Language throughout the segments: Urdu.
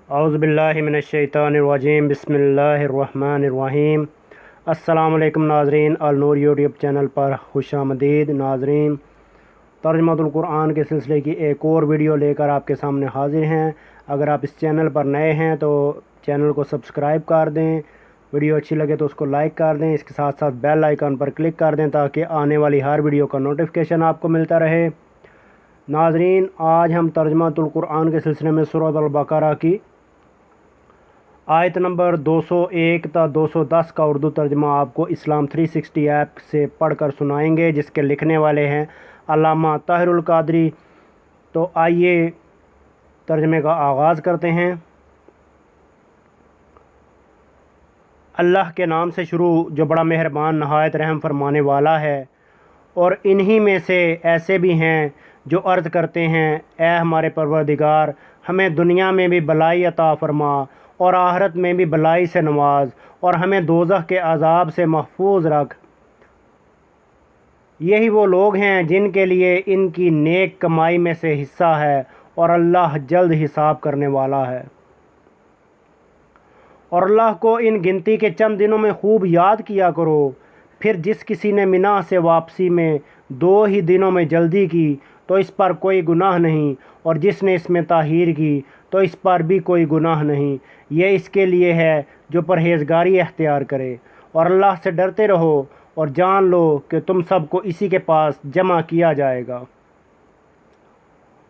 اعوذ باللہ من الشیطان الرجیم بسم اللہ الرحمن الرحیم۔ السلام علیکم ناظرین، النور یوٹیوب چینل پر خوش آمدید۔ ناظرین، ترجمہ القرآن کے سلسلے کی ایک اور ویڈیو لے کر آپ کے سامنے حاضر ہیں۔ اگر آپ اس چینل پر نئے ہیں تو چینل کو سبسکرائب کر دیں، ویڈیو اچھی لگے تو اس کو لائک کر دیں، اس کے ساتھ ساتھ بیل آئیکن پر کلک کر دیں تاکہ آنے والی ہر ویڈیو کا نوٹیفیکیشن آپ کو ملتا رہے۔ ناظرین، آج ہم ترجمہ القرآن کے سلسلے میں سورۃ البقرہ کی آیت نمبر 201 تا 210 کا اردو ترجمہ آپ کو اسلام 360 ایپ سے پڑھ کر سنائیں گے، جس کے لکھنے والے ہیں علامہ طاہر القادری۔ تو آئیے ترجمے کا آغاز کرتے ہیں۔ اللہ کے نام سے شروع جو بڑا مہربان نہایت رحم فرمانے والا ہے۔ اور انہی میں سے ایسے بھی ہیں جو عرض کرتے ہیں، اے ہمارے پروردگار، ہمیں دنیا میں بھی بلائی عطا فرما اور آخرت میں بھی بلائی سے نواز، اور ہمیں دوزخ کے عذاب سے محفوظ رکھ۔ یہی وہ لوگ ہیں جن کے لیے ان کی نیک کمائی میں سے حصہ ہے، اور اللہ جلد حساب کرنے والا ہے۔ اور اللہ کو ان گنتی کے چند دنوں میں خوب یاد کیا کرو۔ پھر جس کسی نے منا سے واپسی میں 2 ہی دنوں میں جلدی کی تو اس پر کوئی گناہ نہیں، اور جس نے اس میں تاخیر کی تو اس پر بھی کوئی گناہ نہیں۔ یہ اس کے لیے ہے جو پرہیزگاری اختیار کرے۔ اور اللہ سے ڈرتے رہو اور جان لو کہ تم سب کو اسی کے پاس جمع کیا جائے گا۔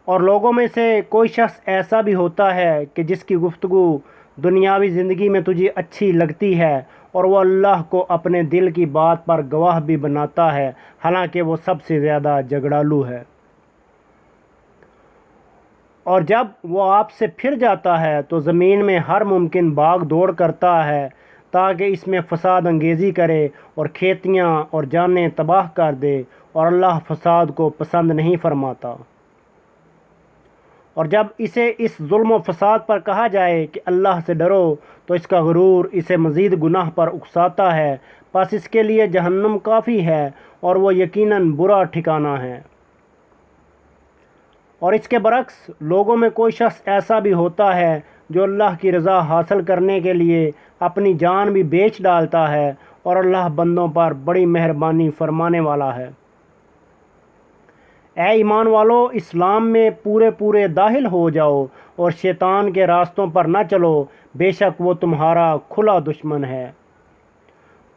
اور لوگوں میں سے کوئی شخص ایسا بھی ہوتا ہے کہ جس کی گفتگو دنیاوی زندگی میں تجھے اچھی لگتی ہے، اور وہ اللہ کو اپنے دل کی بات پر گواہ بھی بناتا ہے، حالانکہ وہ سب سے زیادہ جھگڑالو ہے۔ اور جب وہ آپ سے پھر جاتا ہے تو زمین میں ہر ممکن باغ دوڑ کرتا ہے تاکہ اس میں فساد انگیزی کرے اور کھیتیاں اور جانیں تباہ کر دے، اور اللہ فساد کو پسند نہیں فرماتا۔ اور جب اسے اس ظلم و فساد پر کہا جائے کہ اللہ سے ڈرو تو اس کا غرور اسے مزید گناہ پر اکساتا ہے، پس اس کے لیے جہنم کافی ہے، اور وہ یقیناً برا ٹھکانہ ہے۔ اور اس کے برعکس لوگوں میں کوئی شخص ایسا بھی ہوتا ہے جو اللہ کی رضا حاصل کرنے کے لیے اپنی جان بھی بیچ ڈالتا ہے، اور اللہ بندوں پر بڑی مہربانی فرمانے والا ہے۔ اے ایمان والو، اسلام میں پورے داخل ہو جاؤ اور شیطان کے راستوں پر نہ چلو، بے شک وہ تمہارا کھلا دشمن ہے۔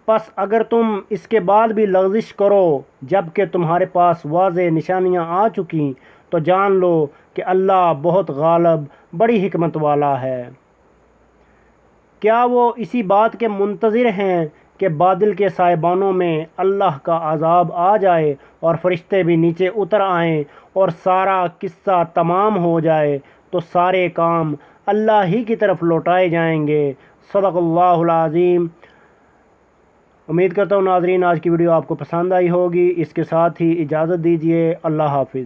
پس اگر تم اس کے بعد بھی لغزش کرو جب کہ تمہارے پاس واضح نشانیاں آ چکیں، تو جان لو کہ اللہ بہت غالب، بڑی حکمت والا ہے۔ کیا وہ اسی بات کے منتظر ہیں کہ بادل کے سائبانوں میں اللہ کا عذاب آ جائے اور فرشتے بھی نیچے اتر آئیں اور سارا قصہ تمام ہو جائے تو سارے کام اللہ ہی کی طرف لوٹائے جائیں گے؟ صدق اللہ العظیم۔ امید کرتا ہوں ناظرین آج کی ویڈیو آپ کو پسند آئی ہوگی۔ اس کے ساتھ ہی اجازت دیجیے، اللہ حافظ۔